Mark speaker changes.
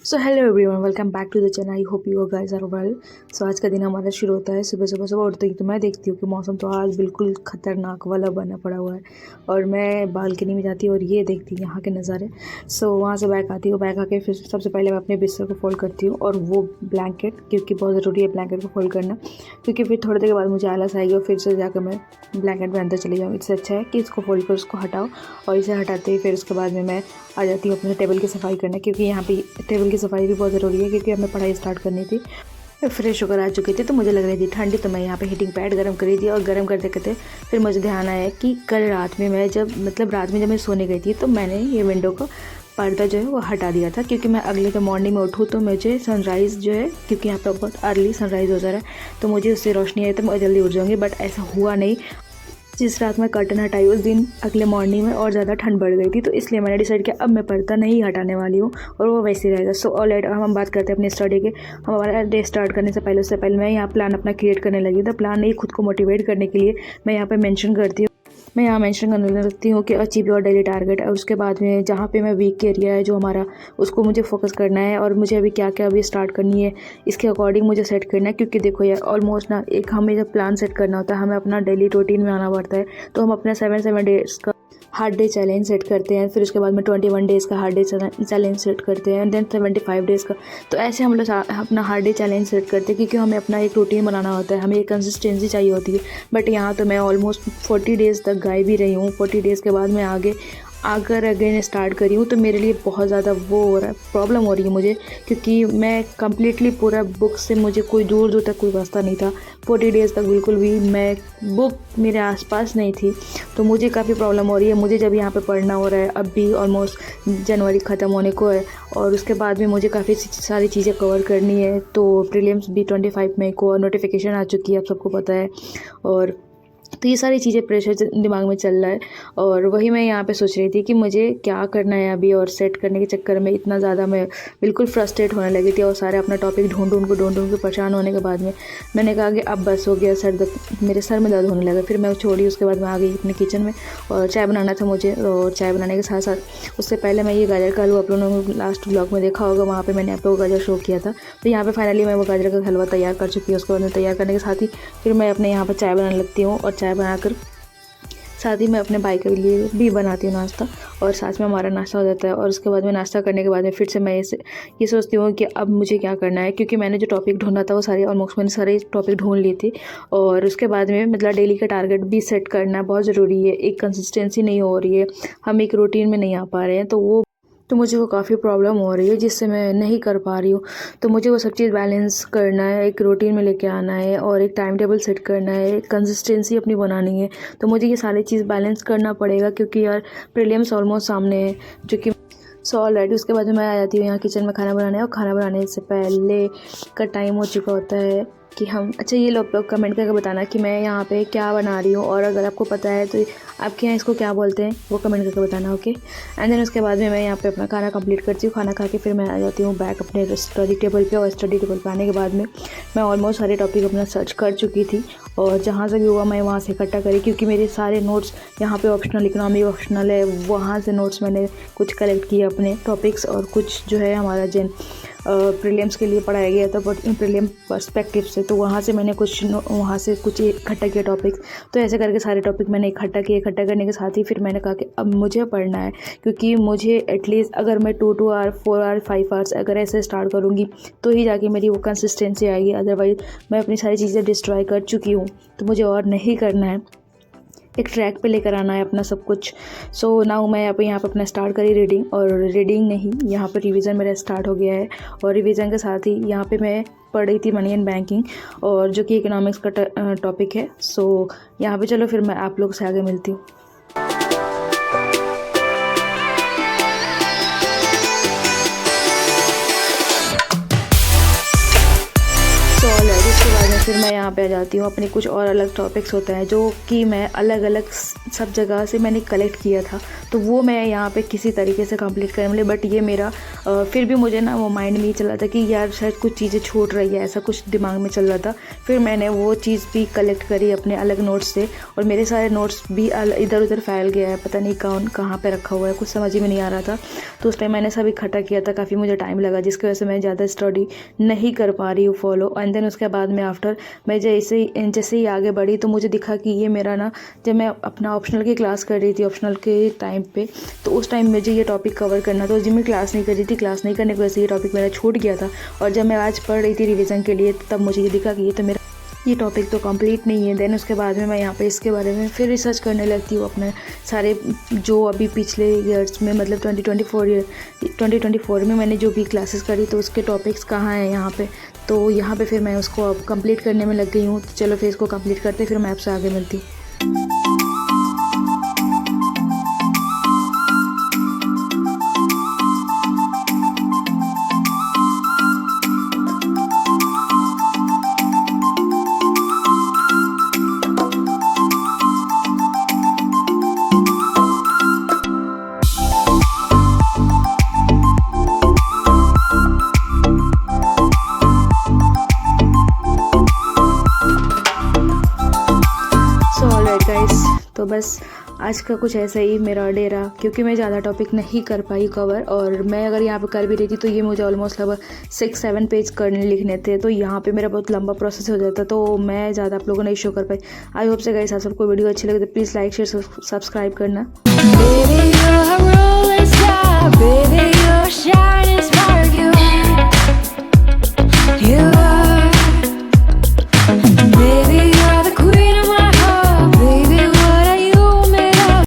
Speaker 1: So hello everyone, welcome back to the channel. I hope you guys are well. So आज का दिन हमारा शुरू होता है सुबह सुबह सुबह उठते ही। तो मैं देखती हूँ कि मौसम तो आज बिल्कुल ख़तरनाक वाला बना पड़ा हुआ है और मैं बालकनी में जाती हूँ और ये देखती हूँ यहाँ के नज़ारे। सो वहाँ से बैक आती हूँ, बैक आके फिर सबसे पहले मैं अपने बिस्तर को फोल्ड करती हूँ और वो ब्लैंकेट, क्योंकि बहुत ज़रूरी है ब्लैंकेट को फोल्ड करना, क्योंकि फिर थोड़ी देर के बाद मुझे आलस आएगी और फिर से जाकर मैं ब्लैंकेट में अंदर चली जाऊँ। इससे अच्छा है कि इसको फोल्ड कर उसको हटाओ और इसे हटाते ही फिर उसके बाद में मैं आ जाती हूँ अपने टेबल की सफाई करने, क्योंकि यहाँ पे टेबल की सफाई भी बहुत ज़रूरी है, क्योंकि हमें पढ़ाई स्टार्ट करनी थी। फ्रेश होकर आ चुकी थी तो मुझे लग रही थी ठंडी, तो मैं यहाँ पे हीटिंग पैड गर्म करी थी और गर्म करते करते फिर मुझे ध्यान आया कि कल रात में मैं जब मैं सोने गई थी तो मैंने ये विंडो का पर्दा जो है वो हटा दिया था, क्योंकि मैं अगले तो मॉर्निंग में उठूँ तो मुझे सनराइज़ जो है, क्योंकि यहाँ पर बहुत अर्ली सनराइज़ हो जा रहा है तो मुझे उससे रोशनी आई तो मैं जल्दी उठ जाऊँगी। बट ऐसा हुआ नहीं। जिस रात मैं कर्टन हटाई उस दिन अगले मॉर्निंग में और ज़्यादा ठंड बढ़ गई थी, तो इसलिए मैंने डिसाइड किया अब मैं पर्दा नहीं हटाने वाली हूँ और वो वैसे ही रहेगा। सो ऑलराइट, हम बात करते हैं अपनी स्टडी के। हमारा डे स्टार्ट करने से पहले उससे पहले मैं यहाँ प्लान अपना क्रिएट करने लगी। तो प्लान नहीं, खुद को मोटिवेट करने के लिए मैं यहाँ पे मेंशन करती हूँ। मैं यहाँ मेंशन करने लगती हूँ कि अचीव योर डेली टारगेट, और उसके बाद में जहाँ पे मैं वीक एरिया है जो हमारा, उसको मुझे फोकस करना है और मुझे अभी क्या क्या अभी स्टार्ट करनी है इसके अकॉर्डिंग मुझे सेट करना है। क्योंकि देखो यार, ऑलमोस्ट ना एक हमें जब प्लान सेट करना होता है हमें अपना डेली रूटीन में आना पड़ता है। तो हम अपना 7 डेज़ का हार्ड डे चैलेंज सेट करते हैं, फिर उसके बाद में 21 डेज़ का हार्ड डे चैलेंज सेट करते हैं, देन 75 डेज़ का। तो ऐसे हम लोग अपना हार्ड डे चैलेंज सेट करते हैं, क्योंकि हमें अपना एक रूटीन बनाना होता है, हमें एक कंसिस्टेंसी चाहिए होती है। बट यहाँ तो मैं ऑलमोस्ट 40 डेज़ तक गायब भी रही हूँ। 40 डेज़ के बाद मैं अगर अगेन स्टार्ट करी हूँ तो मेरे लिए बहुत ज़्यादा वो हो रहा है, प्रॉब्लम हो रही है मुझे, क्योंकि मैं कम्प्लीटली पूरा बुक से मुझे कोई दूर दूर तक कोई रास्ता नहीं था। 40 डेज़ तक बिल्कुल भी मैं बुक मेरे आसपास नहीं थी, तो मुझे काफ़ी प्रॉब्लम हो रही है। मुझे जब यहाँ पे पढ़ना हो रहा है, अब भी ऑलमोस्ट जनवरी ख़त्म होने को है और उसके बाद में मुझे काफ़ी सारी चीज़ें कवर करनी है। तो प्रीलिम्स भी 25 मई को नोटिफिकेशन आ चुकी है, आप सबको पता है। और तो ये सारी चीज़ें प्रेशर दिमाग में चल रहा है और वही मैं यहाँ पे सोच रही थी कि मुझे क्या करना है अभी। और सेट करने के चक्कर में इतना ज़्यादा मैं बिल्कुल फ्रस्ट्रेट होने लगी थी और सारे अपना टॉपिक ढूंढ के परेशान होने के बाद में मैंने कहा कि अब बस हो गया, मेरे सर में दर्द होने लगा। फिर मैं छोड़ी, उसके बाद मैं आ गई अपने किचन में और चाय बनाना था मुझे। और चाय बनाने के साथ साथ उससे पहले मैं ये गाजर का हलवा, आप लोगों ने लास्ट ब्लॉग में देखा होगा, वहाँ पर मैंने आप लोगों को गाजर शो किया था। तो यहाँ पर फाइनली मैं वो गाजर का हलवा तैयार कर चुकी हूँ। उसके बाद में तैयार करने के साथ ही फिर मैं अपने यहाँ पर चाय बनाने लगती हूँ और चाय बनाकर साथ ही मैं अपने भाई के लिए भी बनाती हूँ नाश्ता, और साथ में हमारा नाश्ता हो जाता है। और उसके बाद में नाश्ता करने के बाद में फिर से मैं ये सोचती हूँ कि अब मुझे क्या करना है, क्योंकि मैंने जो टॉपिक ढूंढा था वो मैंने सारे टॉपिक ढूंढ लिए थे। और उसके बाद में डेली का टारगेट भी सेट करना बहुत ज़रूरी है। एक कंसिस्टेंसी नहीं हो रही है, हम एक रूटीन में नहीं आ पा रहे हैं, तो मुझे वो काफ़ी प्रॉब्लम हो रही है जिससे मैं नहीं कर पा रही हूँ। तो मुझे वो सब चीज़ बैलेंस करना है, एक रूटीन में लेके आना है और एक टाइम टेबल सेट करना है, कंसिस्टेंसी अपनी बनानी है। तो मुझे ये सारी चीज़ बैलेंस करना पड़ेगा, क्योंकि यार प्रीलिम्स ऑलमोस्ट सामने है, जो कि सो ऑलरेडी उसके बाद में मैं आ जाती हूँ यहाँ किचन में खाना बनाने। और खाना बनाने से पहले का टाइम हो चुका होता है कि हम, अच्छा ये लोग कमेंट करके बताना कि मैं यहाँ पे क्या बना रही हूँ, और अगर आपको पता है तो आपके यहाँ इसको क्या बोलते हैं वो कमेंट करके बताना, ओके। एंड देन उसके बाद में मैं यहाँ पे अपना खाना कंप्लीट करती हूँ। खाना खा के फिर मैं आ जाती हूँ बैक अपने स्टडी टेबल पे, और स्टडी टेबल पे आने के बाद में मैं ऑलमोस्ट सारे टॉपिक अपना सर्च कर चुकी थी और जहाँ से भी हुआ मैं वहाँ से इकट्ठा करी, क्योंकि मेरे सारे नोट्स यहाँ पे ऑप्शनल, इकोनॉमी ऑप्शनल है, वहाँ से नोट्स मैंने कुछ कलेक्ट किए अपने टॉपिक्स, और कुछ जो है हमारा प्रीलिम्स के लिए पढ़ाया गया था बट इन प्रीलिम पर्सपेक्टिव से, तो वहाँ से मैंने वहाँ से कुछ इकट्ठा किया टॉपिक्स। तो ऐसे करके सारे टॉपिक मैंने इकट्ठा किए। इकट्ठा करने के साथ ही फिर मैंने कहा कि अब मुझे पढ़ना है, क्योंकि मुझे एटलीस्ट अगर मैं 2 आवर 4 आवर 5 आवर्स अगर ऐसे स्टार्ट करूँगी तो ही जाके मेरी वो कंसिस्टेंसी आएगी। अदरवाइज़ मैं अपनी सारी चीज़ें डिस्ट्रॉय कर चुकी हूँ, तो मुझे और नहीं करना है, एक ट्रैक पे लेकर आना है अपना सब कुछ। सो नाउ मैं यहाँ पे अपना स्टार्ट करी रीडिंग, और रीडिंग नहीं, यहाँ पर रिवीजन मेरा स्टार्ट हो गया है। और रिवीजन के साथ ही यहाँ पे मैं पढ़ रही थी मनी एंड बैंकिंग, और जो कि इकोनॉमिक्स का टॉपिक है। सो यहाँ पे चलो फिर मैं आप लोग से आगे मिलती हूँ। उसके बाद में फिर मैं यहाँ पे आ जाती हूँ। अपने कुछ और अलग टॉपिक्स होते हैं जो कि मैं अलग अलग सब जगह से मैंने कलेक्ट किया था, तो वो मैं यहाँ पे किसी तरीके से कंप्लीट करने वाली। बट ये मेरा फिर भी मुझे ना वो माइंड में ही चल रहा था कि यार शायद कुछ चीज़ें छूट रही है, ऐसा कुछ दिमाग में चल रहा था। फिर मैंने वो चीज़ भी कलेक्ट करी अपने अलग नोट्स से, और मेरे सारे नोट्स भी इधर उधर फैल गया है, पता नहीं कहाँ पे रखा हुआ है, कुछ समझ ही में नहीं आ रहा था। तो उस टाइम मैंने सब इकट्ठा किया था, काफ़ी मुझे टाइम लगा, जिसकी वजह से मैं ज़्यादा स्टडी नहीं कर पा रही हूँ फॉलो। एंड देन उसके बाद में आफ्टर मैं जैसे ही आगे बढ़ी, तो मुझे दिखा कि ये मेरा ना, जब मैं अपना ऑप्शनल की क्लास कर रही थी, ऑप्शनल के टाइम पे, तो उस टाइम मुझे ये टॉपिक कवर करना था। उस दिन मैं क्लास नहीं कर रही थी, क्लास नहीं करने की वजह से ये टॉपिक मेरा छूट गया था। और जब मैं आज पढ़ रही थी रिवीजन के लिए, तब मुझे ये दिखा कि ये टॉपिक तो कंप्लीट नहीं है। देन उसके बाद में मैं यहाँ पे इसके बारे में फिर रिसर्च करने लगती हूँ, अपने सारे जो अभी पिछले ईयर्स में, मतलब 2024 में मैंने जो भी क्लासेस करी, तो उसके टॉपिक्स कहाँ हैं यहाँ पे। तो यहाँ पे फिर मैं उसको अब कंप्लीट करने में लग गई हूँ। तो चलो फिर इसको कंप्लीट करते, फिर मैं आपसे आगे मिलती हूँ। गाइस, तो बस आज का कुछ ऐसा ही मेरा डे रहा, क्योंकि मैं ज़्यादा टॉपिक नहीं कर पाई कवर। और मैं अगर यहाँ पे कर भी रही थी, तो ये मुझे ऑलमोस्ट लगभग 6-7 पेज करने लिखने थे, तो यहाँ पे मेरा बहुत लंबा प्रोसेस हो जाता, तो मैं ज़्यादा आप लोगों को नहीं शो कर पाई। आई होप से गाइस आप सबको वीडियो अच्छी लगे तो प्लीज़ लाइक शेयर सब्सक्राइब करना।